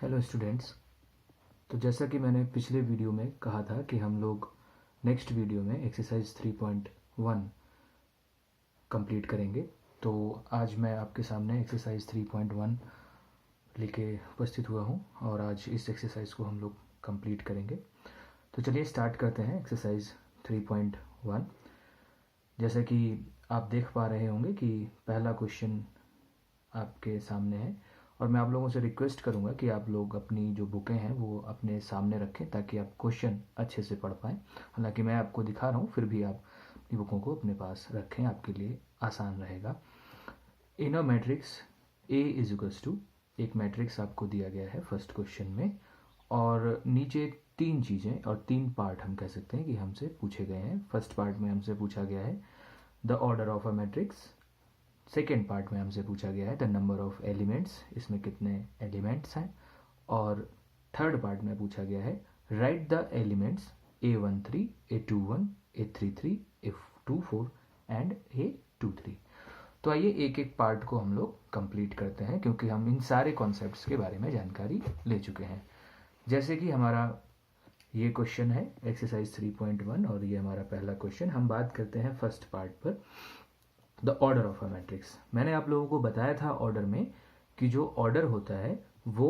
Hello students. तो जैसा कि मैंने पिछले वीडियो में कहा था कि हम लोग नेक्स्ट वीडियो में एक्सरसाइज 3.1 कंप्लीट करेंगे। तो आज मैं आपके सामने एक्सरसाइज 3.1 लेके उपस्थित हुआ हूँ और आज इस एक्सरसाइज को हम लोग कंप्लीट करेंगे। तो चलिए स्टार्ट करते हैं एक्सरसाइज 3.1। जैसा कि आप देख पा रहे होंगे कि पहला क्वेश्चन आपके सामने है और मैं आप लोगों से रिक्वेस्ट करूंगा कि आप लोग अपनी जो बुकें हैं वो अपने सामने रखें ताकि आप क्वेश्चन अच्छे से पढ़ पाएँ। हालांकि मैं आपको दिखा रहा हूँ, फिर भी आप अपनी बुकों को अपने पास रखें, आपके लिए आसान रहेगा। In a matrix A is equals to, एक मैट्रिक्स आपको दिया गया है फर्स्ट क्वेश्चन में और नीचे तीन चीज़ें और तीन पार्ट हम कह सकते हैं कि हमसे पूछे गए हैं। फर्स्ट पार्ट में हमसे पूछा गया है the order of a matrix. Second part में हमसे पूछा गया है द नंबर ऑफ एलिमेंट्स, इसमें कितने एलिमेंट्स हैं। और थर्ड पार्ट में पूछा गया है right the elements A13, A21, A33, A24 and A23। तो आइए एक एक पार्ट को हम लोग कंप्लीट करते हैं क्योंकि हम इन सारे कॉन्सेप्ट्स के बारे में जानकारी ले चुके हैं। जैसे कि हमारा ये क्वेश्चन है एक्सरसाइज 3.1 और ये हमारा पहला क्वेश्चन। हम बात करते हैं फर्स्ट पार्ट पर, the order of a matrix. मैंने आप लोगों को बताया था ऑर्डर में कि जो ऑर्डर होता है वो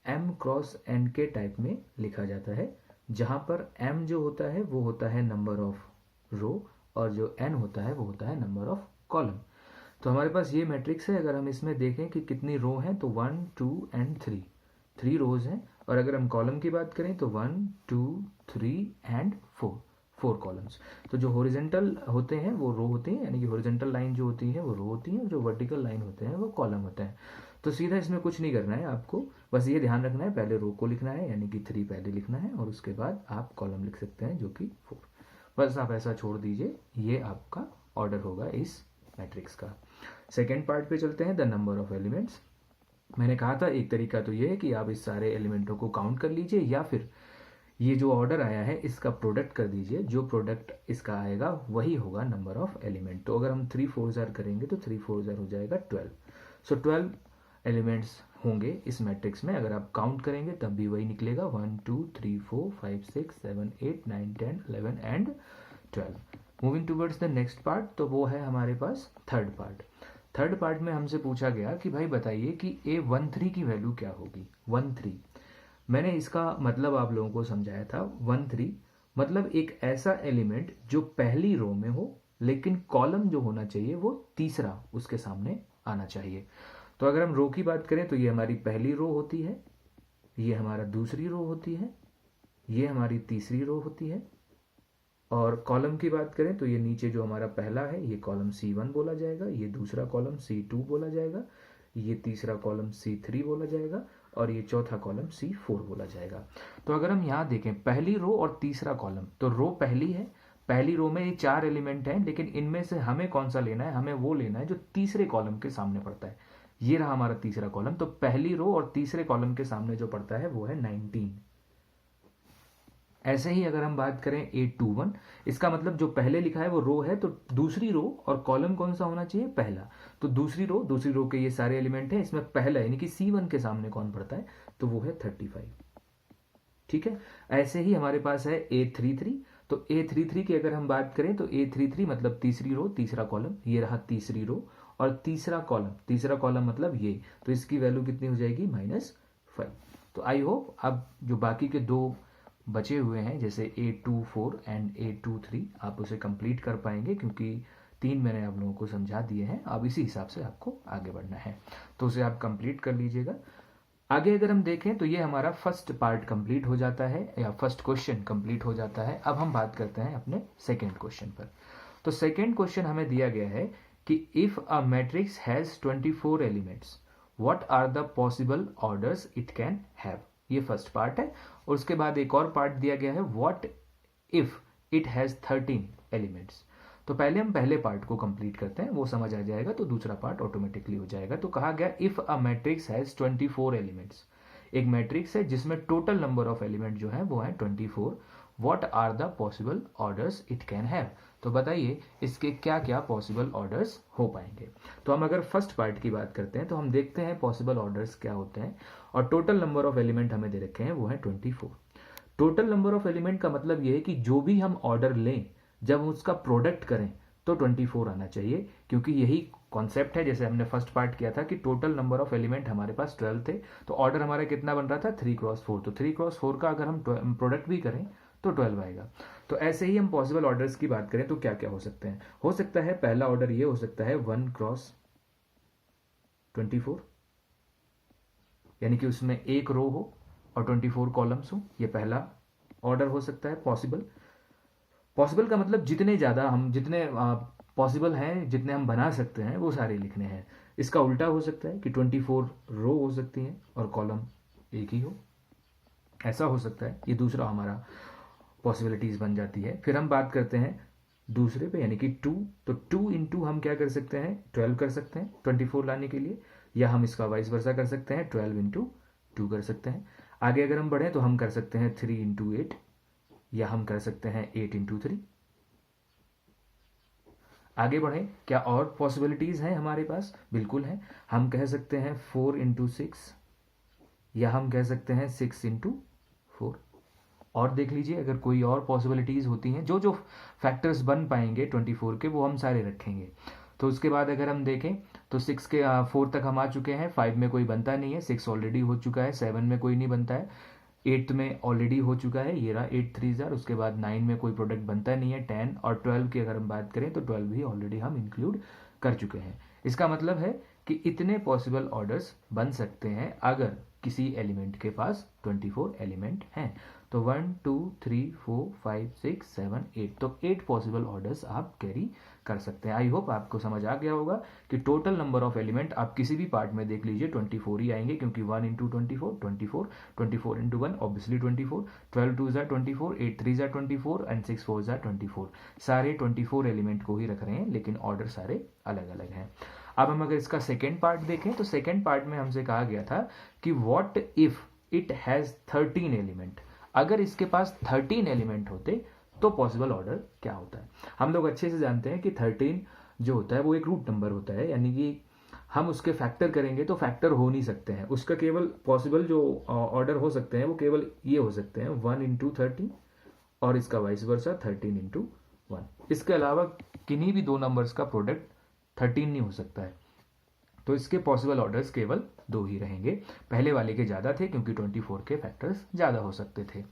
m क्रॉस n के टाइप में लिखा जाता है, जहाँ पर m जो होता है वो होता है नंबर ऑफ रो और जो n होता है वो होता है नंबर ऑफ कॉलम। तो हमारे पास ये मैट्रिक्स है। अगर हम इसमें देखें कि कितनी रो हैं तो 1, 2 एंड 3 रोज हैं। और अगर हम कॉलम की बात करें तो 1, 2, 3 एंड 4 कॉलम्स। तो जो हॉरिजॉन्टल होते हैं वो रो होते हैं, यानी कि हॉरिजॉन्टल लाइन जो होती है वो रो होती है, जो वर्टिकल लाइन होते हैं वो कॉलम होते हैं। तो सीधा इसमें कुछ नहीं करना है आपको, बस ये ध्यान रखना है पहले रो को लिखना है, यानी कि 3 पहले लिखना है और उसके बाद आप कॉलम लिख सकते हैं जो कि 4। बस आप ऐसा छोड़ दीजिए, ये आपका ऑर्डर होगा इस मैट्रिक्स का। सेकेंड पार्ट पे चलते हैं, द नंबर ऑफ एलिमेंट्स। मैंने कहा था एक तरीका तो ये है कि आप इस सारे एलिमेंटों को काउंट कर लीजिए या फिर ये जो ऑर्डर आया है इसका प्रोडक्ट कर दीजिए। जो प्रोडक्ट इसका आएगा वही होगा नंबर ऑफ एलिमेंट। तो अगर हम 3 4 जार करेंगे तो 3 4 जार हो जाएगा 12। सो 12 एलिमेंट्स होंगे इस मैट्रिक्स में। अगर आप काउंट करेंगे तब भी वही निकलेगा, 1 2 3 4 5 6 7 8 9 10 11 and 12। Moving towards the next part, तो वो है हमारे पास थर्ड पार्ट। थर्ड पार्ट में हमसे पूछा गया कि भाई बताइए कि A13 की वैल्यू क्या होगी। 13, मैंने इसका मतलब आप लोगों को समझाया था। 13 मतलब एक ऐसा एलिमेंट जो पहली रो में हो लेकिन कॉलम जो होना चाहिए वो तीसरा उसके सामने आना चाहिए। तो अगर हम रो की बात करें तो ये हमारी पहली रो होती है, ये हमारा दूसरी रो होती है, ये हमारी तीसरी रो होती है। और कॉलम की बात करें तो ये नीचे जो हमारा पहला है ये कॉलम C1 बोला जाएगा, ये दूसरा कॉलम C2 बोला जाएगा, ये तीसरा कॉलम C3 बोला जाएगा और ये चौथा कॉलम C4 बोला जाएगा। तो अगर हम यहाँ देखें पहली रो और तीसरा कॉलम, तो रो पहली है, पहली रो में ये 4 एलिमेंट हैं, लेकिन इनमें से हमें कौन सा लेना है, हमें वो लेना है जो तीसरे कॉलम के सामने पड़ता है। ये रहा हमारा तीसरा कॉलम। तो पहली रो और तीसरे कॉलम के सामने जो पड़ता है वो है 19। ऐसे ही अगर हम बात करें A21, इसका मतलब जो पहले लिखा है वो रो है, तो दूसरी रो और कॉलम कौन सा होना चाहिए, पहला। तो दूसरी रो के ये सारे एलिमेंट हैं, इसमें पहला यानी कि C1 के सामने कौन पड़ता है, तो वो है 35। ठीक है। ऐसे ही हमारे पास है A33। तो A33 की अगर हम बात करें तो A33 मतलब तीसरी रो तीसरा कॉलम, ये रहा तीसरी रो और तीसरा कॉलम मतलब ये, तो इसकी वैल्यू कितनी हो जाएगी, -5। तो आई होप अब जो बाकी के दो बचे हुए हैं जैसे A24 एंड A23 आप उसे कंप्लीट कर पाएंगे, क्योंकि 3 मैंने आप लोगों को समझा दिए हैं। अब इसी हिसाब से आपको आगे बढ़ना है, तो उसे आप कंप्लीट कर लीजिएगा। आगे अगर हम देखें तो ये हमारा फर्स्ट पार्ट कंप्लीट हो जाता है या फर्स्ट क्वेश्चन कंप्लीट हो जाता है। अब हम बात करते हैं अपने सेकेंड क्वेश्चन पर। तो सेकेंड क्वेश्चन हमें दिया गया है कि if a matrix has 24 elements what are the possible orders it can have. ये फर्स्ट पार्ट है और उसके बाद एक और पार्ट दिया गया है what if it has 13 elements. तो पहले हम पहले पार्ट को कंप्लीट करते हैं, वो समझ आ जाएगा तो दूसरा पार्ट ऑटोमेटिकली हो जाएगा। तो कहा गया if a matrix has 24 elements, एक मैट्रिक्स है जिसमें टोटल नंबर ऑफ एलिमेंट जो है वो है 24, what are the possible orders it can have. तो बताइए इसके क्या क्या पॉसिबल ऑर्डर्स हो पाएंगे। तो हम अगर फर्स्ट पार्ट की बात करते हैं तो हम देखते हैं पॉसिबल ऑर्डर्स क्या होते हैं, और टोटल नंबर ऑफ एलिमेंट हमें दे रखे हैं वो है 24। टोटल नंबर ऑफ एलिमेंट का मतलब ये है कि जो भी हम ऑर्डर लें जब उसका प्रोडक्ट करें तो 24 आना चाहिए, क्योंकि यही कॉन्सेप्ट है। जैसे हमने फर्स्ट पार्ट किया था कि टोटल नंबर ऑफ एलिमेंट हमारे पास 12 थे, तो ऑर्डर हमारा कितना बन रहा था 3x4, तो 3x4 का अगर हम प्रोडक्ट भी करें तो 12 आएगा। तो ऐसे ही हम पॉसिबल ऑर्डर्स की बात करें तो क्या क्या हो सकते हैं। हो सकता है पहला ऑर्डर ये हो सकता है 1x24, यानी कि उसमें एक रो हो और 24 कॉलम्स हो, ये पहला ऑर्डर हो सकता है पॉसिबल। पॉसिबल का मतलब जितने ज़्यादा हम जितने पॉसिबल हैं, जितने हम बना सकते हैं वो सारे लिखने हैं। इसका उल्टा हो सकता है कि 24 रो हो सकती हैं और कॉलम एक ही हो, ऐसा हो सकता है। ये दूसरा हमारा पॉसिबिलिटीज़ बन जाती है। फिर हम बात करते हैं दूसरे पे, यानी कि 2, तो 2 इंटू हम क्या कर सकते हैं 12 कर सकते हैं 24 लाने के लिए, या हम इसका वाइस वर्सा कर सकते हैं 12 इंटू 2 कर सकते हैं। आगे अगर हम बढ़ें तो हम कर सकते हैं 3 इंटू 8, या हम कर सकते हैं 8 इंटू 3। आगे बढ़ें, क्या और पॉसिबिलिटीज़ हैं हमारे पास? बिल्कुल है। हम कह सकते हैं 4 इंटू 6, या हम कह सकते हैं 6 इंटू 4। और देख लीजिए अगर कोई और पॉसिबिलिटीज़ होती हैं, जो जो फैक्टर्स बन पाएंगे 24 के वो हम सारे रखेंगे। तो उसके बाद अगर हम देखें तो 6 के 4 तक हम आ चुके हैं, 5 में कोई बनता नहीं है, 6 ऑलरेडी हो चुका है, 7 में कोई नहीं बनता है, 8 में ऑलरेडी हो चुका है, ये रहा 8 3 जार। उसके बाद 9 में कोई प्रोडक्ट बनता नहीं है, 10, और 12 की अगर हम बात करें तो 12 भी ऑलरेडी हम इंक्लूड कर चुके हैं। इसका मतलब है कि इतने पॉसिबल ऑर्डर्स बन सकते हैं अगर किसी एलिमेंट के पास 24 एलिमेंट हैं। तो 1 2 3 4 5 6 7 8, तो 8 पॉसिबल ऑर्डर्स आप कैरी कर सकते हैं। आई होप आपको समझ आ गया होगा कि टोटल नंबर ऑफ एलिमेंट आप किसी भी पार्ट में देख लीजिए 24 ही आएंगे, क्योंकि 1 इंटू 24 24, 24 इंटू 1 ऑब्वियसली 24, 12 2 ज़ा 24, 8 3 ज़ा 24 एंड 6 4 ज़ा 24। सारे 24 एलिमेंट को ही रख रहे हैं, लेकिन ऑर्डर सारे अलग अलग हैं। अब हम अगर इसका सेकेंड पार्ट देखें तो सेकेंड पार्ट में हमसे कहा गया था कि what if it has 13 element. अगर इसके पास 13 एलिमेंट होते तो पॉसिबल ऑर्डर क्या होता है। हम लोग अच्छे से जानते हैं कि 13 जो होता है वो एक रूट नंबर होता है, यानी कि हम उसके फैक्टर करेंगे तो फैक्टर हो नहीं सकते हैं। उसका केवल पॉसिबल जो ऑर्डर हो सकते हैं वो केवल ये हो सकते हैं 1 इंटू 13, और इसका वाइस वर्सा 13 इंटू 1। इसके अलावा किन्हीं भी दो नंबर्स का प्रोडक्ट 13 नहीं हो सकता है। तो इसके पॉसिबल ऑर्डर्स केवल 2 ही रहेंगे। पहले वाले के ज़्यादा थे क्योंकि 24 के फैक्टर्स ज़्यादा हो सकते थे।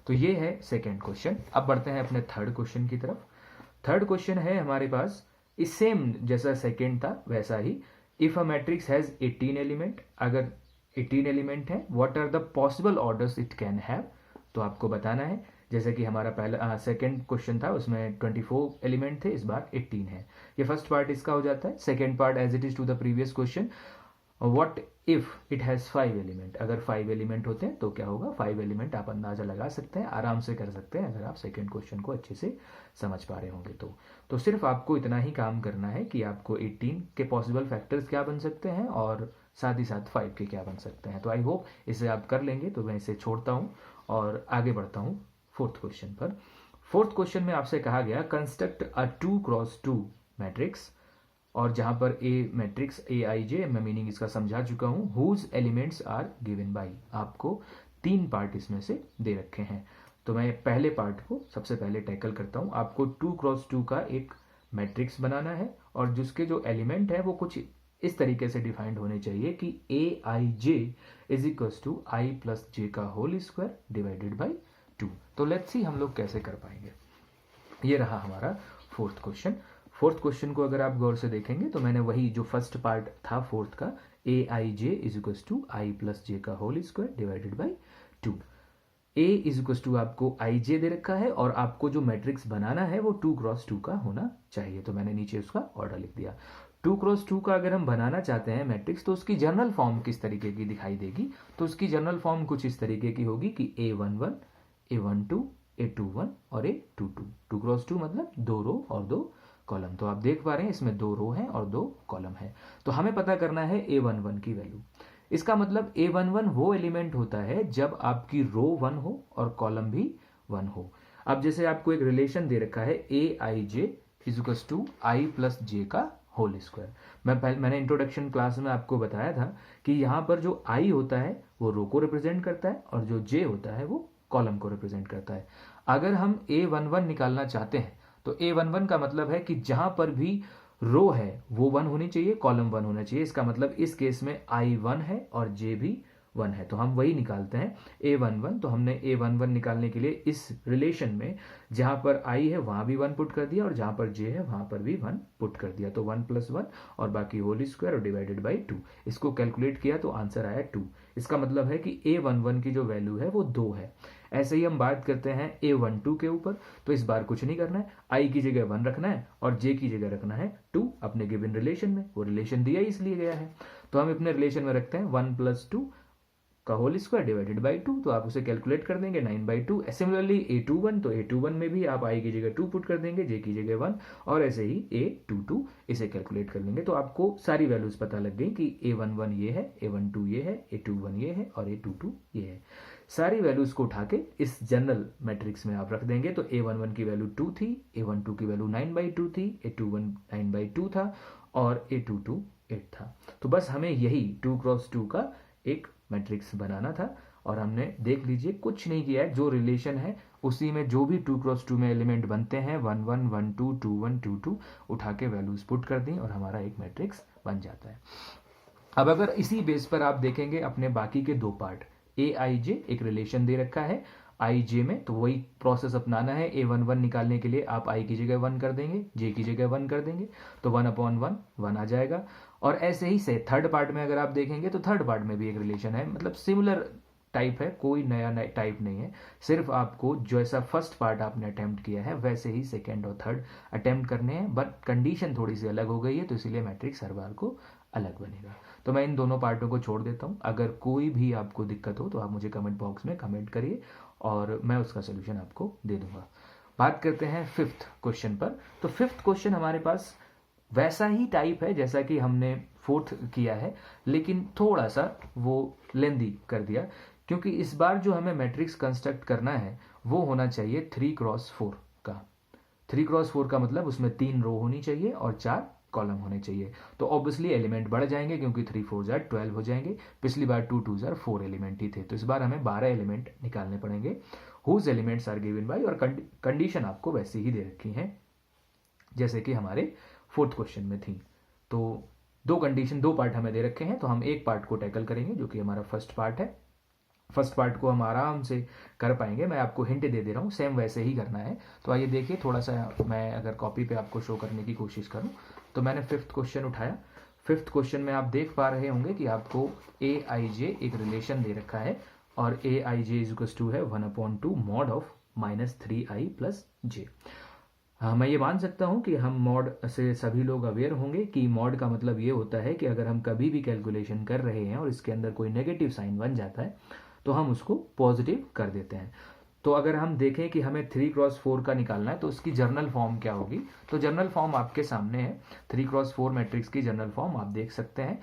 तो ये है सेकेंड क्वेश्चन। अब बढ़ते हैं अपने थर्ड क्वेश्चन की तरफ। थर्ड क्वेश्चन है हमारे पास इस सेम जैसा सेकेंड था वैसा ही, if a matrix has 18 element, अगर 18 एलिमेंट है what are the possible orders it can have. तो आपको बताना है, जैसे कि हमारा पहला सेकेंड क्वेश्चन था उसमें 24 एलिमेंट थे, इस बार 18 है। ये फर्स्ट पार्ट इसका हो जाता है। Second part as it is to the previous question, what if it has 5 element. अगर 5 एलिमेंट होते हैं तो क्या होगा, 5 एलिमेंट आप अंदाजा लगा सकते हैं, आराम से कर सकते हैं अगर आप सेकेंड क्वेश्चन को अच्छे से समझ पा रहे होंगे तो सिर्फ आपको इतना ही काम करना है कि आपको 18 के पॉसिबल फैक्टर्स क्या बन सकते हैं और साथ ही साथ 5 के क्या बन सकते हैं। तो आई होप इसे आप कर लेंगे। तो मैं इसे छोड़ता हूँ और आगे बढ़ता हूँ फोर्थ क्वेश्चन पर। फोर्थ क्वेश्चन में आपसे कहा गया कंस्ट्रक्ट अ 2x2 मैट्रिक्स, और जहां पर ए मैट्रिक्स ए आई जे, मैं मीनिंग इसका समझा चुका हूं, whose elements are given by. आपको 3 पार्ट इसमें से दे रखे हैं। तो मैं पहले पार्ट को सबसे पहले टैकल करता हूं। आपको 2x2 का एक मैट्रिक्स बनाना है और जिसके जो एलिमेंट है वो कुछ इस तरीके से डिफाइंड होने चाहिए कि A I J is equals to I plus J का होल स्क्वायर डिवाइडेड बाई 2। तो लेट्स सी हम लोग कैसे कर पाएंगे। ये रहा हमारा फोर्थ क्वेश्चन। फोर्थ क्वेश्चन को अगर आप गौर से देखेंगे तो मैंने वही जो फर्स्ट पार्ट था फोर्थ का, A I J is equals to I plus J का whole square divided by 2। A is equals to आपको आई जे दे रखा है और आपको जो मैट्रिक्स बनाना है वो 2x2 का होना चाहिए। तो मैंने नीचे उसका ऑर्डर लिख दिया। 2x2 का अगर हम बनाना चाहते हैं मैट्रिक्स तो उसकी जनरल फॉर्म किस तरीके की दिखाई देगी। तो उसकी जनरल फॉर्म कुछ इस तरीके की होगी कि A11 A12 A21 और A22। 2x2 मतलब 2 रो और 2 कॉलम। तो आप देख पा रहे हैं इसमें 2 रो हैं और 2 कॉलम है। तो हमें पता करना है A11 की वैल्यू। इसका मतलब A11 वो एलिमेंट होता है जब आपकी रो 1 हो और कॉलम भी 1 हो। अब जैसे आपको एक रिलेशन दे रखा है ए आई J is to I plus J का होल स्क्वायर। मैंने इंट्रोडक्शन क्लास में आपको बताया था कि यहाँ पर जो आई होता है वो रो को रिप्रेजेंट करता है और जो जे होता है वो कॉलम को रिप्रेजेंट करता है। अगर हम A11 निकालना चाहते हैं तो A11 का मतलब है कि जहां पर भी रो है वो 1 होनी चाहिए, कॉलम 1 होना चाहिए। इसका मतलब इस केस में I 1 है और J भी 1 है, तो हम वही निकालते हैं A11। तो हमने A11 निकालने के लिए इस रिलेशन में जहां पर I है वहां भी 1 पुट कर दिया और जहां पर J है वहां पर भी 1 पुट कर दिया, तो 1 + 1 और बाकी होल स्क्वायर और डिवाइडेड बाई 2। इसको कैलकुलेट किया तो आंसर आया 2। इसका मतलब है कि A11 की जो वैल्यू है वो 2 है। ऐसे ही हम बात करते हैं A12 के ऊपर, तो इस बार कुछ नहीं करना है, I की जगह 1 रखना है और J की जगह रखना है 2 अपने गिवन रिलेशन में। वो रिलेशन दिया ही इसलिए गया है, तो हम अपने रिलेशन में रखते हैं 1 + 2 का होल स्क्वायर डिवाइडेड बाई 2, तो आप उसे कैलकुलेट कर देंगे 9/2। सिमिलरली A21, तो A21 में भी आप I की जगह 2 पुट कर देंगे, J की जगह 1 और ऐसे ही A22 इसे कैलकुलेट कर लेंगे। तो आपको सारी वैल्यूज पता लग गई कि A11 ये है, A12 ये है, A21 ये है और A22 ये है। सारी वैल्यूज को उठा के इस जनरल मैट्रिक्स में आप रख देंगे, तो A11 की वैल्यू 2 थी, A12 की वैल्यू 9/2 थी, A21 9/2 था और A22 8 था। तो बस हमें यही 2 × 2 का एक मैट्रिक्स बनाना था और हमने देख लीजिए कुछ नहीं किया है, जो रिलेशन है उसी में जो भी 2 × 2 में एलिमेंट बनते हैं 1 1 1 2 2 1 2 2 उठा के वैल्यूज पुट कर दी और हमारा एक मैट्रिक्स बन जाता है। अब अगर इसी बेस पर आप देखेंगे अपने बाकी के दो पार्ट, ए आई जे एक रिलेशन दे रखा है आई जे में, तो वही प्रोसेस अपनाना है। A11 निकालने के लिए आप आई की जगह 1 कर देंगे, जे की जगह 1 कर देंगे, तो 1/1 1 आ जाएगा। और ऐसे ही से थर्ड पार्ट में अगर आप देखेंगे तो थर्ड पार्ट में भी एक रिलेशन है, मतलब सिमिलर टाइप है, कोई नया टाइप नहीं है। सिर्फ आपको जैसा फर्स्ट पार्ट आपने अटेम्प्ट किया है वैसे ही सेकेंड और थर्ड अटेम्प्ट करने हैं, बट कंडीशन थोड़ी सी अलग हो गई है, तो इसीलिए मैट्रिक्स हर बार को अलग बनेगा। तो मैं इन दोनों पार्टों को छोड़ देता हूँ। अगर कोई भी आपको दिक्कत हो तो आप मुझे कमेंट बॉक्स में कमेंट करिए और मैं उसका सोल्यूशन आपको दे दूंगा। बात करते हैं 5th क्वेश्चन पर। तो 5th क्वेश्चन हमारे पास वैसा ही टाइप है जैसा कि हमने 4th किया है, लेकिन थोड़ा सा वो लेंदी कर दिया, क्योंकि इस बार जो हमें मैट्रिक्स कंस्ट्रक्ट करना है वो होना चाहिए 3 × 4 का। 3 × 4 का मतलब उसमें 3 रो होनी चाहिए और 4 कॉलम होने चाहिए। तो ऑब्वियसली एलिमेंट बढ़ जाएंगे क्योंकि 3 4 12 हो जाएंगे। पिछली बार 2 2 4 एलिमेंट ही थे, तो इस बार हमें 12 एलिमेंट निकालने पड़ेंगे। Whose elements are given by, और कंडीशन आपको वैसे ही दे रखी है जैसे कि हमारे 4th क्वेश्चन में थी। तो दो कंडीशन, दो पार्ट हमें दे रखे हैं, तो हम एक पार्ट को टैकल करेंगे जो कि हमारा फर्स्ट पार्ट है। फर्स्ट पार्ट को हम आराम से कर पाएंगे, मैं आपको हिंट दे दे रहा हूँ, सेम वैसे ही करना है। तो आइए देखिए, थोड़ा सा मैं अगर कॉपी पे आपको शो करने की कोशिश करूँ तो मैंने 5th क्वेश्चन उठाया। 5th क्वेश्चन में आप देख पा रहे होंगे कि आपको ए आई जे एक रिलेशन दे रखा है और ए आई जे इज टू है 1/2 मॉड ऑफ -3i + j। हाँ, मैं ये मान सकता हूँ कि हम मॉड से सभी लोग अवेयर होंगे कि मॉड का मतलब ये होता है कि अगर हम कभी भी कैलकुलेशन कर रहे हैं और इसके अंदर कोई नेगेटिव साइन बन जाता है तो हम उसको पॉजिटिव कर देते हैं। तो अगर हम देखें कि हमें 3 × 4 का निकालना है तो उसकी जर्नल फॉर्म क्या होगी, तो जर्नल फॉर्म आपके सामने है। 3 × 4 मैट्रिक्स की जर्नल फॉर्म आप देख सकते हैं,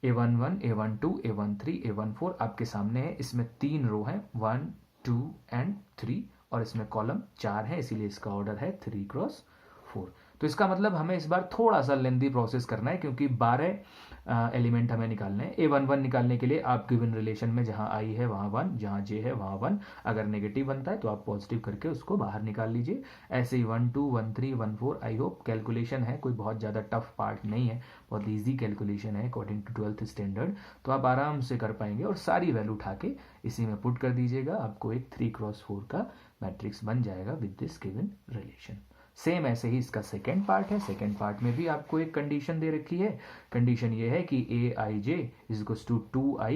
A11 A12 A13 A14 आपके सामने है। इसमें 3 रो हैं, 1 2 एंड 3, और इसमें कॉलम 4 है, इसीलिए इसका ऑर्डर है 3 × 4। तो इसका मतलब हमें इस बार थोड़ा सा लेंदी प्रोसेस करना है क्योंकि 12 एलिमेंट हमें निकालने हैं। A11 निकालने के लिए आप गिवन रिलेशन में जहां I है वहां 1, जहां J है वहां 1, अगर नेगेटिव बनता है तो आप पॉजिटिव करके उसको बाहर निकाल लीजिए। ऐसे ही 1 2 1 3 1 4। आई होप कैलकुलेशन है, कोई बहुत ज़्यादा टफ पार्ट नहीं है, बहुत ईजी कैलकुलेशन है अकॉर्डिंग टू 12th स्टैंडर्ड, तो आप आराम से कर पाएंगे और सारी वैल्यू उठा के इसी में पुट कर दीजिएगा। आपको एक 3 × 4 का मैट्रिक्स बन जाएगा with this given relation. Same ऐसे ही इसका सेकेंड पार्ट है। सेकेंड पार्ट में भी आपको एक कंडीशन दे रखी है। कंडीशन ये है कि A I J is 2i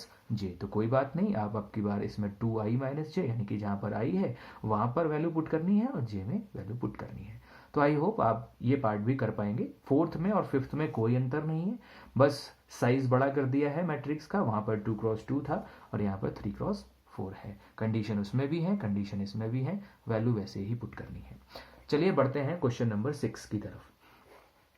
- j। तो कोई बात नहीं, आप अब की बार इसमें 2i - j, यानी कि जहां पर i है वहां पर वैल्यू पुट करनी है और j में वैल्यू पुट करनी है। तो आई होप आप ये पार्ट भी कर पाएंगे। 4th में और 5th में कोई अंतर नहीं है, बस साइज बड़ा कर दिया है मैट्रिक्स का। वहां पर 2 × 2 था और यहाँ पर 3 × 4 है। कंडीशन उसमें भी है, कंडीशन इसमें भी है, वैल्यू वैसे ही पुट करनी है। चलिए बढ़ते हैं क्वेश्चन नंबर 6 की तरफ।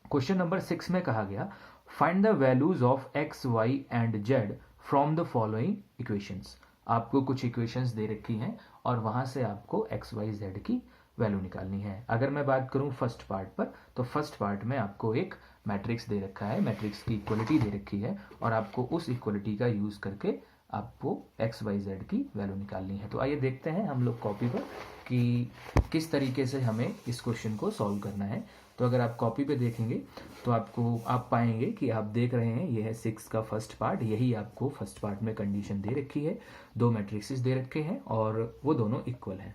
क्वेश्चन नंबर 6 में कहा गया, find the values of x, y and z from the following equations. आपको कुछ इक्वेशंस दे रखी हैं और वहाँ से आपको एक्स वाई जेड की वैल्यू निकालनी है। अगर मैं बात करूँ फर्स्ट पार्ट पर, तो फर्स्ट पार्ट में आपको एक मैट्रिक्स दे रखा है, मैट्रिक्स की इक्वलिटी दे रखी है और आपको उस इक्वलिटी का यूज़ करके आपको एक्स वाई जेड की वैल्यू निकालनी है। तो आइए देखते हैं हम लोग कॉपी पर कि किस तरीके से हमें इस क्वेश्चन को सॉल्व करना है। तो अगर आप कॉपी पे देखेंगे तो आप पाएंगे कि आप देख रहे हैं ये है 6 का फर्स्ट पार्ट, यही आपको फर्स्ट पार्ट में कंडीशन दे रखी है, दो मैट्रिक्सेस दे रखे हैं और वो दोनों इक्वल हैं।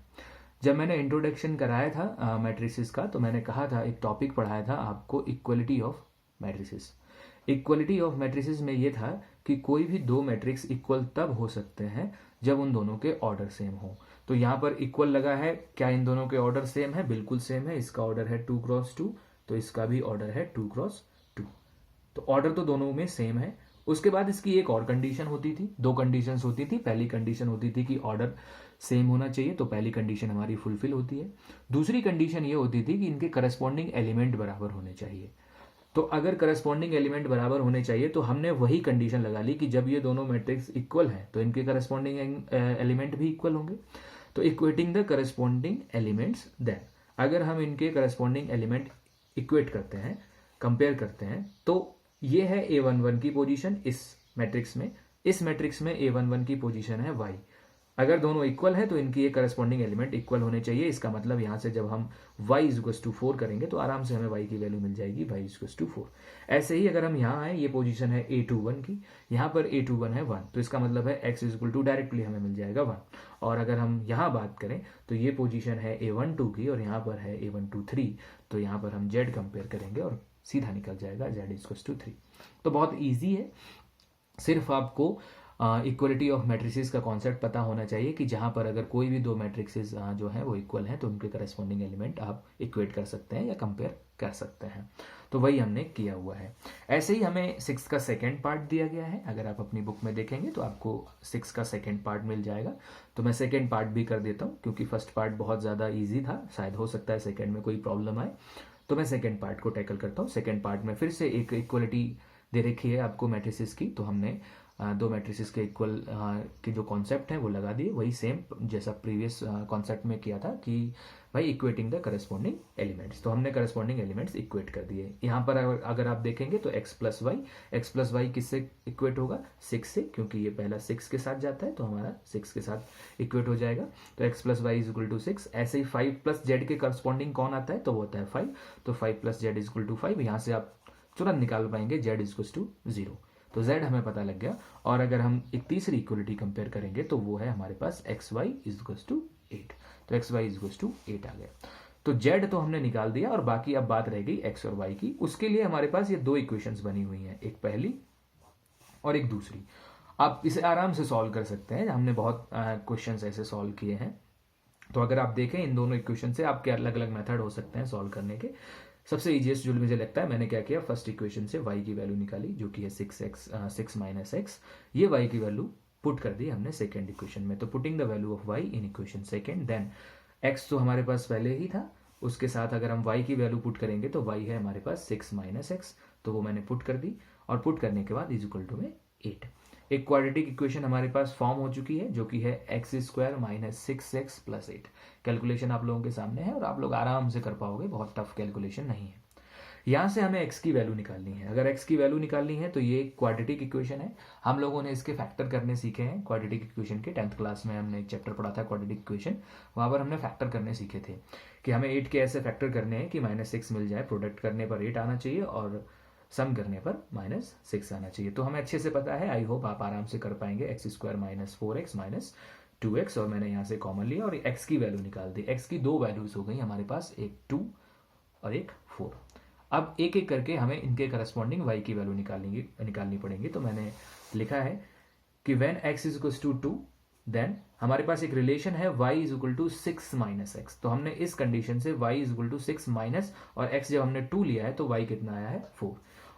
जब मैंने इंट्रोडक्शन कराया था मैट्रिसेस का, तो मैंने कहा था, एक टॉपिक पढ़ाया था आपको, equality of matrices. Equality of matrices में ये था कि कोई भी दो मैट्रिक्स इक्वल तब हो सकते हैं जब उन दोनों के ऑर्डर सेम हो। तो यहाँ पर इक्वल लगा है, क्या इन दोनों के ऑर्डर सेम है? बिल्कुल सेम है। इसका ऑर्डर है 2x2, तो इसका भी ऑर्डर है 2x2। तो ऑर्डर तो दोनों में सेम है। उसके बाद इसकी एक और कंडीशन होती थी, दो कंडीशंस होती थी। पहली कंडीशन होती थी कि ऑर्डर सेम होना चाहिए, तो पहली कंडीशन हमारी फुलफिल होती है। दूसरी कंडीशन ये होती थी कि इनके करस्पॉन्डिंग एलिमेंट बराबर होने चाहिए। तो अगर करस्पॉन्डिंग एलिमेंट बराबर होने चाहिए तो हमने वही कंडीशन लगा ली कि जब ये दोनों मैट्रिक्स इक्वल हैं तो इनके करस्पॉन्डिंग एलिमेंट भी इक्वल होंगे। तो equating the corresponding elements, then अगर हम इनके करस्पॉन्डिंग एलिमेंट इक्वेट करते हैं, कंपेयर करते हैं, तो ये है a11 की पोजीशन इस मैट्रिक्स में, इस मैट्रिक्स में a11 की पोजीशन है y। अगर दोनों इक्वल है तो इनकी एक करस्पॉन्डिंग एलिमेंट इक्वल होने चाहिए। इसका मतलब यहाँ से जब हम y = 4 करेंगे तो आराम से हमें y की वैल्यू मिल जाएगी, y = 4। ऐसे ही अगर हम यहाँ आए, ये पोजीशन है a21 की, यहाँ पर a21 है 1, तो इसका मतलब है x = डायरेक्टली हमें मिल जाएगा 1। और अगर हम यहाँ बात करें तो ये पोजीशन है a12 की और यहाँ पर है a12 3, तो यहाँ पर हम z कंपेयर करेंगे और सीधा निकल जाएगा z = 3। तो बहुत ईजी है, सिर्फ आपको इक्वलिटी ऑफ मैट्रिसेस का कॉन्सेप्ट पता होना चाहिए कि जहां पर अगर कोई भी दो मैट्रिक्सेस जो हैं वो इक्वल हैं तो उनके करस्पॉन्डिंग एलिमेंट आप इक्वेट कर सकते हैं या कंपेयर कर सकते हैं। तो वही हमने किया हुआ है। ऐसे ही हमें 6 का सेकेंड पार्ट दिया गया है। अगर आप अपनी बुक में देखेंगे तो आपको 6 का सेकेंड पार्ट मिल जाएगा। तो मैं सेकेंड पार्ट भी कर देता हूँ क्योंकि फर्स्ट पार्ट बहुत ज़्यादा ईजी था, शायद हो सकता है सेकेंड में कोई प्रॉब्लम आए, तो मैं सेकेंड पार्ट को टैकल करता हूँ। सेकेंड पार्ट में फिर से एक इक्वलिटी दे रखी है आपको मैट्रिसेस की, तो हमने दो मैट्रिसेस के इक्वल के जो कॉन्सेप्ट है वो लगा दिए, वही सेम जैसा प्रीवियस कॉन्सेप्ट में किया था कि भाई इक्वेटिंग द करस्पॉन्डिंग एलिमेंट्स। तो हमने करस्पॉन्डिंग एलिमेंट्स इक्वेट कर दिए। यहाँ पर अगर आप देखेंगे तो x + y किससे इक्वेट होगा? 6 से, क्योंकि ये पहला 6 के साथ जाता है तो हमारा 6 के साथ इक्वेट हो जाएगा। तो x + y = 6। ऐसे ही 5 + z के करस्पॉन्डिंग कौन आता है? तो वो होता है 5। तो 5 + z = 5। यहाँ से आप तुरंत निकाल पाएंगे z = 0। तो z हमें पता लग गया। और अगर हम एक तीसरी इक्वलिटी कंपेयर करेंगे तो वो है हमारे पास xy = 8। तो xy = 8 आ गया। तो z तो हमने निकाल दिया और बाकी अब बात रह गई x और y की। उसके लिए हमारे पास ये दो इक्वेशंस बनी हुई हैं, एक पहली और एक दूसरी। आप इसे आराम से सॉल्व कर सकते हैं, हमने बहुत क्वेश्चंस ऐसे सॉल्व किए हैं। तो अगर आप देखें इन दोनों इक्वेशन से आपके अलग अलग मेथड हो सकते हैं सॉल्व करने के। सबसे इजीएस्ट जो मुझे लगता है, मैंने क्या किया, फर्स्ट इक्वेशन से y की वैल्यू निकाली जो कि है 6 - x। ये y की वैल्यू पुट कर दी हमने सेकेंड इक्वेशन में। तो putting the value of y in equation second, then x तो हमारे पास पहले ही था, उसके साथ अगर हम y की वैल्यू पुट करेंगे तो y है हमारे पास 6 - x, तो वो मैंने पुट कर दी और पुट करने के बाद = में 8। एक क्वाड्रेटिक इक्वेशन हमारे पास फॉर्म हो चुकी है जो कि है x² - 6x + 8। कैलकुलेशन आप लोगों के सामने है और आप लोग आराम से कर पाओगे, बहुत टफ कैलकुलेशन नहीं है। यहाँ से हमें x की वैल्यू निकालनी है। अगर x की वैल्यू निकालनी है तो ये क्वाड्रेटिक इक्वेशन है। हम लोगों ने इसके फैक्टर करने सीखे हैं क्वाड्रेटिक इक्वेशन के। 10th क्लास में हमने एक चैप्टर पढ़ा था क्वाड्रेटिक इक्वेशन, वहाँ पर हमने फैक्टर करने सीखे थे कि हमें 8 के ऐसे फैक्टर करने हैं कि -6 मिल जाए, प्रोडक्ट करने पर 8 आना चाहिए और सम करने पर -6 आना चाहिए। तो हमें अच्छे से पता है, आई होप आप आराम से कर पाएंगे। x² - 4x - 2x, और मैंने यहाँ से कॉमन लिया और x की वैल्यू निकाल दी। x की दो वैल्यूज हो गई हमारे पास, एक 2 और एक 4। अब एक एक करके हमें इनके करस्पॉन्डिंग y की वैल्यू निकालनी पड़ेंगी। तो मैंने लिखा है कि व्हेन x = 2 देन हमारे पास एक रिलेशन है y = 6 - x। तो हमने इस कंडीशन से y = 6 माइनस और x जब हमने 2 लिया है तो y कितना आया है 4,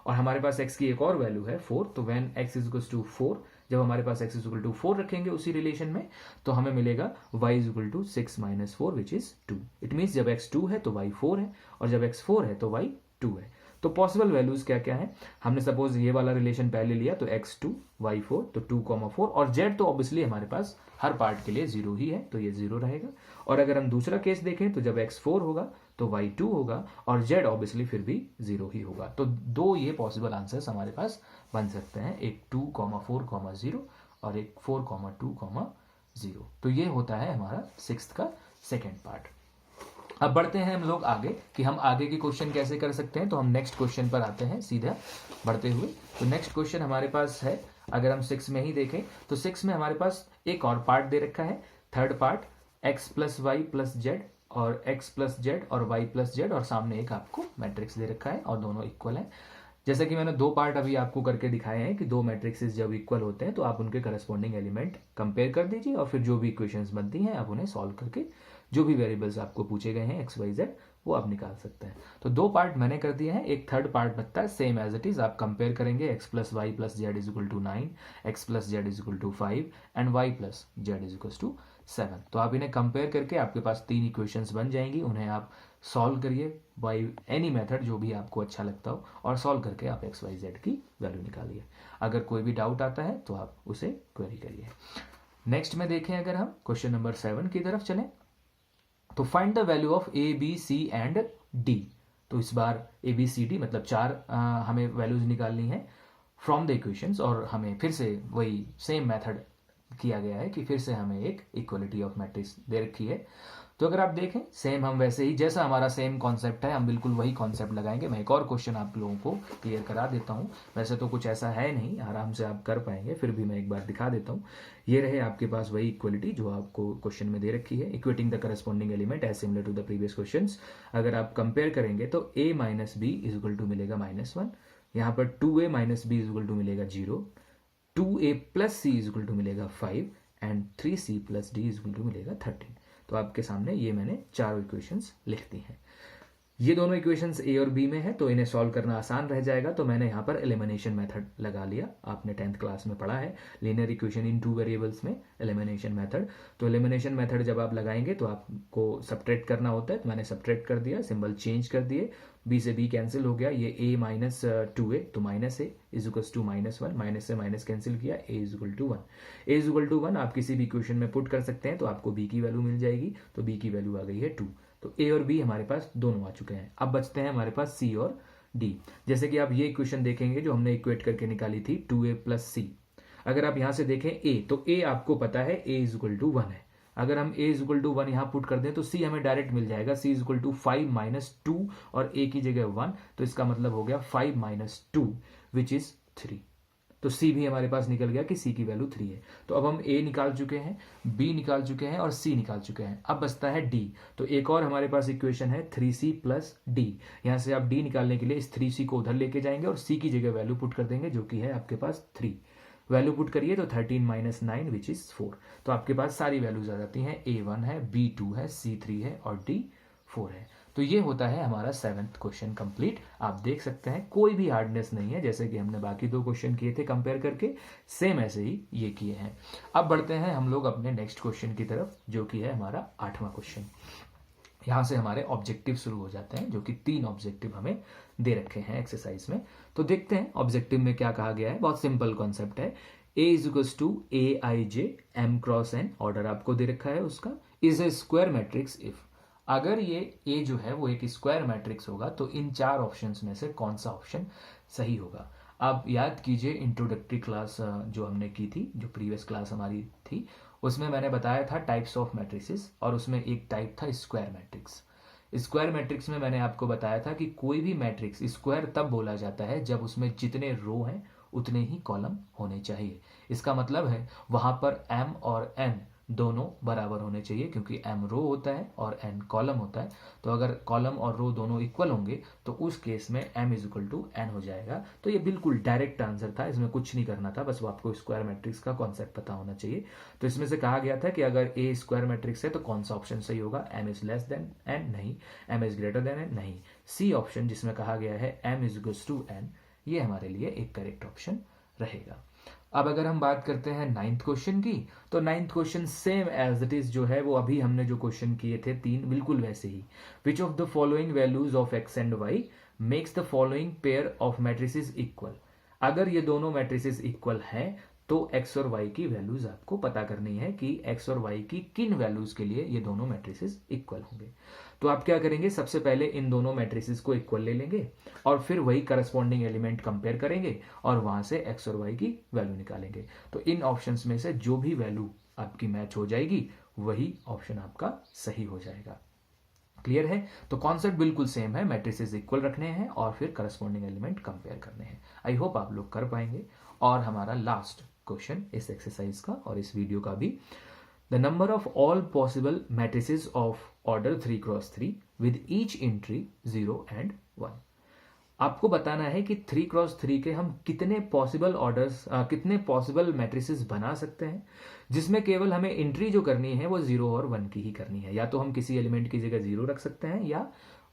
और हमारे पास x की एक और वैल्यू है 4। तो व्हेन x = 4, जब हमारे पास x = 4 रखेंगे उसी रिलेशन में तो हमें मिलेगा y = 6 - 4 which is 2। It means जब x 2 है तो y 4 है और जब x 4 है तो y 2 है। तो पॉसिबल वैल्यूज क्या क्या है, हमने सपोज ये वाला रिलेशन पहले लिया तो x2 y4, तो 2,4, और z तो ऑब्वियसली हमारे पास हर पार्ट के लिए 0 ही है तो ये 0 रहेगा। और अगर हम दूसरा केस देखें तो जब x4 होगा तो y2 होगा और z ऑब्वियसली फिर भी 0 ही होगा। तो दो ये पॉसिबल आंसर्स हमारे पास बन सकते हैं, एक 2,4,0 और एक 4,2,0। तो ये होता है हमारा सिक्स्थ का सेकेंड पार्ट। अब बढ़ते हैं हम लोग आगे कि हम आगे के क्वेश्चन कैसे कर सकते हैं। तो हम नेक्स्ट क्वेश्चन पर आते हैं सीधा बढ़ते हुए। तो नेक्स्ट क्वेश्चन हमारे पास है, अगर हम 6 में ही देखें तो 6 में हमारे पास एक और पार्ट दे रखा है, third part x plus y plus z और x प्लस जेड और y प्लस जेड, और सामने एक आपको मैट्रिक्स दे रखा है और दोनों इक्वल है। जैसे कि मैंने दो पार्ट अभी आपको करके दिखाए हैं कि दो मैट्रिक्सेस जब इक्वल होते हैं तो आप उनके करस्पॉन्डिंग एलिमेंट कंपेयर कर दीजिए और फिर जो भी इक्वेशंस बनती हैं आप उन्हें सॉल्व करके जो भी वेरिएबल्स आपको पूछे गए हैं एक्स वाई जेड वो आप निकाल सकते हैं। तो दो पार्ट मैंने कर दिए हैं, एक थर्ड पार्ट बनता है सेम एज इट इज, आप कंपेयर करेंगे x plus y plus z is equal to 9, x plus z is equal to 5 and y plus z is equal to 7। तो आप इन्हें कंपेयर करके आपके पास तीन इक्वेशंस बन जाएंगी, उन्हें आप सॉल्व करिए बाई एनी मेथड जो भी आपको अच्छा लगता हो और सॉल्व करके आप एक्स वाई जेड की वैल्यू निकालिए। अगर कोई भी डाउट आता है तो आप उसे क्वेरी करिए। नेक्स्ट में देखें, अगर हम क्वेश्चन नंबर 7 की तरफ चलें तो find the value of a b c and d. तो इस बार ए बी सी डी मतलब चार हमें वैल्यूज निकालनी है फ्रॉम द इक्वेशंस, और हमें फिर से वही सेम मेथड किया गया है कि फिर से हमें एक इक्वलिटी ऑफ मैट्रिक्स दे रखी है। तो अगर आप देखें सेम हम वैसे ही जैसा हमारा सेम कॉन्सेप्ट है हम बिल्कुल वही कॉन्सेप्ट लगाएंगे। मैं एक और क्वेश्चन आप लोगों को क्लियर करा देता हूं, वैसे तो कुछ ऐसा है नहीं, आराम से आप कर पाएंगे, फिर भी मैं एक बार दिखा देता हूं। ये रहे आपके पास वही इक्वलिटी जो आपको क्वेश्चन में दे रखी है, equating the corresponding element as similar to the previous question. अगर आप कंपेयर करेंगे तो a minus b is equal to मिलेगा -1, यहाँ पर 2a minus b is equal to मिलेगा 0, 2a plus c is equal to मिलेगा 5 and 3c plus d is equal to मिलेगा 13। तो आपके सामने ये मैंने चारों इक्वेशंस लिख दी हैं। ये दोनों इक्वेशंस ए और बी में है तो इन्हें सॉल्व करना आसान रह जाएगा, तो मैंने यहाँ पर एलिमिनेशन मेथड लगा लिया। आपने 10th क्लास में पढ़ा है linear equation in two variables में एलिमिनेशन मेथड। तो एलिमिनेशन मेथड जब आप लगाएंगे तो आपको सब्ट्रैक्ट करना होता है, तो मैंने सब्ट्रैक्ट कर दिया, सिंबल चेंज कर दिए, बी से बी कैंसिल हो गया, ये a माइनस 2a तो minus a is equal to -1, minus से माइनस कैंसिल किया, a is equal to 1, a is equal to 1 आप किसी भी इक्वेशन में पुट कर सकते हैं तो आपको b की वैल्यू मिल जाएगी। तो b की वैल्यू आ गई है 2, तो a और b हमारे पास दोनों आ चुके हैं। अब बचते हैं हमारे पास c और d। जैसे कि आप ये इक्वेशन देखेंगे जो हमने इक्वेट करके निकाली थी 2a प्लस सी, अगर आप यहां से देखें a तो a आपको पता है a इज इक्वल टू 1 है, अगर हम a इज इक्वल टू 1 यहाँ पुट कर दें तो c हमें डायरेक्ट मिल जाएगा, c is equal to 5 minus 2 और a की जगह 1, तो इसका मतलब हो गया 5 माइनस 2 विच इज 3। तो c भी हमारे पास निकल गया कि c की वैल्यू 3 है। तो अब हम a निकाल चुके हैं, b निकाल चुके हैं और c निकाल चुके हैं, अब बचता है d। तो एक और हमारे पास इक्वेशन है 3c प्लस d, यहाँ से आप d निकालने के लिए इस 3c को उधर लेके जाएंगे और c की जगह वैल्यू पुट कर देंगे जो कि है आपके पास 3, वैल्यू पुट करिए तो 13 माइनस 9 विच इज 4। तो आपके पास सारी वैल्यूज आ जाती हैं, a1 है, b2 है, c3 है और d4 है। तो ये होता है हमारा 7th क्वेश्चन कंप्लीट। आप देख सकते हैं कोई भी हार्डनेस नहीं है, जैसे कि हमने बाकी दो क्वेश्चन किए थे कंपेयर करके, सेम ऐसे ही ये किए हैं। अब बढ़ते हैं हम लोग अपने नेक्स्ट क्वेश्चन की तरफ जो कि है हमारा 8वां क्वेश्चन। यहाँ से हमारे ऑब्जेक्टिव शुरू हो जाते हैं जो कि 3 ऑब्जेक्टिव हमें दे रखे हैं एक्सरसाइज में। तो देखते हैं ऑब्जेक्टिव में क्या कहा गया है। बहुत सिंपल कॉन्सेप्ट है, a is equal to a I j m cross n, order आपको दे रखा है उसका, is a square matrix if. अगर ये a जो है वो एक स्क्वायर मैट्रिक्स होगा तो इन 4 ऑप्शंस में से कौन सा ऑप्शन सही होगा। आप याद कीजिए इंट्रोडक्टरी क्लास जो हमने की थी, जो प्रीवियस क्लास हमारी थी, उसमें मैंने बताया था टाइप्स ऑफ मैट्रिसेस और उसमें एक टाइप था स्क्वायर मैट्रिक्स। स्क्वायर मैट्रिक्स में मैंने आपको बताया था कि कोई भी मैट्रिक्स स्क्वायर तब बोला जाता है जब उसमें जितने रो हैं उतने ही कॉलम होने चाहिए। इसका मतलब है वहां पर m और n दोनों बराबर होने चाहिए, क्योंकि m रो होता है और n कॉलम होता है। तो अगर कॉलम और रो दोनों इक्वल होंगे तो उस केस में m is equal to n हो जाएगा। तो ये बिल्कुल डायरेक्ट आंसर था, इसमें कुछ नहीं करना था, बस वो आपको स्क्वायर मैट्रिक्स का कॉन्सेप्ट पता होना चाहिए। तो इसमें से कहा गया था कि अगर a स्क्वायर मैट्रिक्स है तो कौन सा ऑप्शन सही होगा, m is less than n नहीं, m is greater than n नहीं, c ऑप्शन जिसमें कहा गया है m is equal to n, ये हमारे लिए एक करेक्ट ऑप्शन रहेगा। अब अगर हम बात करते हैं 9th क्वेश्चन की, तो 9th question same as it is जो है वो अभी हमने जो क्वेश्चन किए थे 3 बिल्कुल वैसे ही। Which of the following values of x and y makes the following pair of matrices equal. अगर ये दोनों मैट्रिसेस इक्वल हैं तो x और y की वैल्यूज आपको पता करनी है कि x और y की किन वैल्यूज के लिए ये दोनों मैट्रिसेस इक्वल होंगे। तो आप क्या करेंगे, सबसे पहले इन दोनों मैट्रिसेस को इक्वल ले लेंगे और फिर वही करस्पॉन्डिंग एलिमेंट कंपेयर करेंगे और वहां से x और y की वैल्यू निकालेंगे। तो इन ऑप्शंस में से जो भी वैल्यू आपकी मैच हो जाएगी वही ऑप्शन आपका सही हो जाएगा। क्लियर है? तो कॉन्सेप्ट बिल्कुल सेम है, मैट्रिसेस इक्वल रखने हैं और फिर करस्पॉन्डिंग एलिमेंट कंपेयर करने हैं। आई होप आप लोग कर पाएंगे। और हमारा लास्ट क्वेश्चन इस एक्सरसाइज का और इस वीडियो का भी, the number of all possible matrices of order 3x3 with each entry 0 and 1। आपको बताना है कि 3x3 के हम कितने पॉसिबल ऑर्डर्स, कितने पॉसिबल मैट्रिसेस बना सकते हैं, जिसमें केवल हमें एंट्री जो करनी है वो 0 और 1 की ही करनी है। या तो हम किसी एलिमेंट की जगह 0 रख सकते हैं या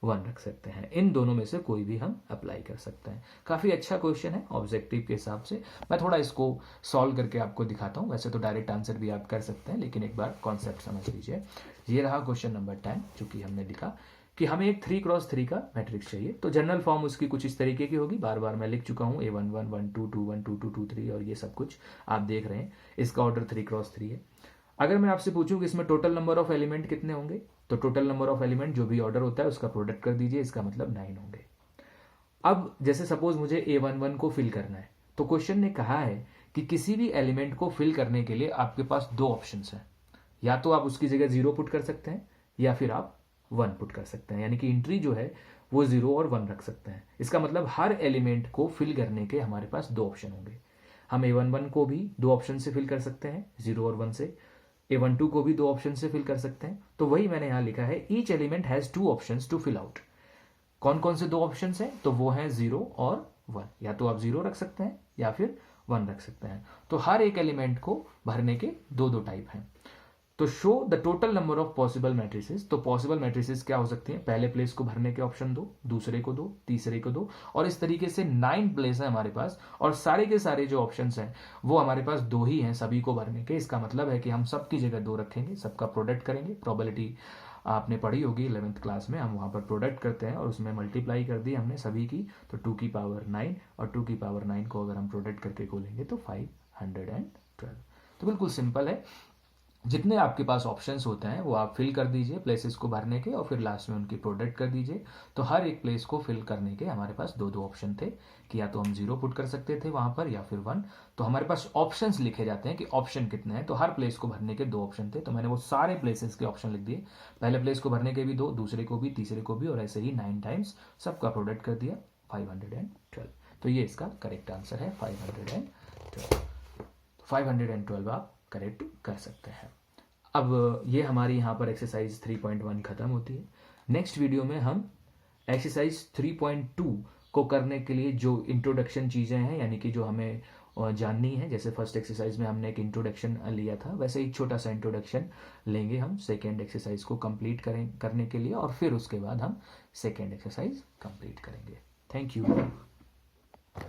1 रख सकते हैं, इन दोनों में से कोई भी हम अप्लाई कर सकते हैं। काफ़ी अच्छा क्वेश्चन है ऑब्जेक्टिव के हिसाब से। मैं थोड़ा इसको सॉल्व करके आपको दिखाता हूँ। वैसे तो डायरेक्ट आंसर भी आप कर सकते हैं, लेकिन एक बार कॉन्सेप्ट समझ लीजिए। ये रहा क्वेश्चन नंबर 10, जो कि हमने लिखा कि हमें एक 3x3 का मैट्रिक्स चाहिए। तो जनरल फॉर्म उसकी कुछ इस तरीके की होगी, बार बार मैं लिख चुका हूँ, A11 12 21 22 23 और ये सब कुछ आप देख रहे हैं। इसका ऑर्डर 3x3 है। अगर मैं आपसे पूछूं कि इसमें टोटल नंबर ऑफ एलिमेंट कितने होंगे, तो टोटल नंबर ऑफ एलिमेंट जो भी ऑर्डर होता है उसका प्रोडक्ट कर दीजिए, इसका मतलब 9 होंगे। अब जैसे सपोज मुझे A11 को फिल करना है, तो क्वेश्चन ने कहा है कि किसी भी एलिमेंट को फिल करने के लिए आपके पास दो ऑप्शंस हैं। या तो आप उसकी जगह 0 पुट कर सकते हैं या फिर आप 1 पुट कर सकते हैं, यानी कि एंट्री जो है वो 0 और 1 रख सकते हैं। इसका मतलब हर एलिमेंट को फिल करने के हमारे पास दो ऑप्शन होंगे। हम A11 को भी दो ऑप्शन से फिल कर सकते हैं, 0 और 1 से। A12 को भी दो ऑप्शन से फिल कर सकते हैं। तो वही मैंने यहां लिखा है, each element has two options to fill out. कौन कौन से दो ऑप्शंस हैं, तो वो हैं 0 और 1। या तो आप 0 रख सकते हैं या फिर 1 रख सकते हैं। तो हर एक एलिमेंट को भरने के दो दो टाइप हैं। तो show the total number of possible matrices. तो पॉसिबल मैट्रिसेस क्या हो सकती हैं, पहले प्लेस को भरने के ऑप्शन दो, दूसरे को दो, तीसरे को दो, और इस तरीके से 9 प्लेस है हमारे पास। और सारे के सारे जो ऑप्शंस हैं वो हमारे पास दो ही हैं सभी को भरने के। इसका मतलब है कि हम सबकी जगह दो रखेंगे, सबका प्रोडक्ट करेंगे। प्रोबेबिलिटी आपने पढ़ी होगी 11th क्लास में, हम वहां पर प्रोडक्ट करते हैं और उसमें मल्टीप्लाई कर दी हमने सभी की, तो 2 की पावर 9 और 2 की पावर 9 को अगर हम प्रोडक्ट करके खोलेंगे तो 512। तो बिल्कुल सिंपल है। जितने आपके पास ऑप्शंस होते हैं वो आप फिल कर दीजिए प्लेसेस को भरने के, और फिर लास्ट में उनकी प्रोडक्ट कर दीजिए। तो हर एक प्लेस को फिल करने के हमारे पास दो दो ऑप्शन थे कि या तो हम 0 पुट कर सकते थे वहां पर या फिर 1। तो हमारे पास ऑप्शंस लिखे जाते हैं कि ऑप्शन कितने हैं। तो हर प्लेस को भरने के दो ऑप्शन थे, तो मैंने वो सारे प्लेसेस के ऑप्शन लिख दिए। पहले प्लेस को भरने के भी दो, दूसरे को भी, तीसरे को भी, और ऐसे ही 9 टाइम्स सबका प्रोडक्ट कर दिया, 512। तो ये इसका करेक्ट आंसर है, 512। 512 आप करेक्ट कर सकते हैं। अब ये हमारी यहाँ पर एक्सरसाइज 3.1 खत्म होती है। नेक्स्ट वीडियो में हम एक्सरसाइज 3.2 को करने के लिए जो इंट्रोडक्शन चीज़ें हैं, यानी कि जो हमें जाननी है, जैसे फर्स्ट एक्सरसाइज में हमने एक इंट्रोडक्शन लिया था, वैसे एक छोटा सा इंट्रोडक्शन लेंगे हम सेकेंड एक्सरसाइज को कंप्लीट करने के लिए, और फिर उसके बाद हम सेकेंड एक्सरसाइज कंप्लीट करेंगे। Thank you.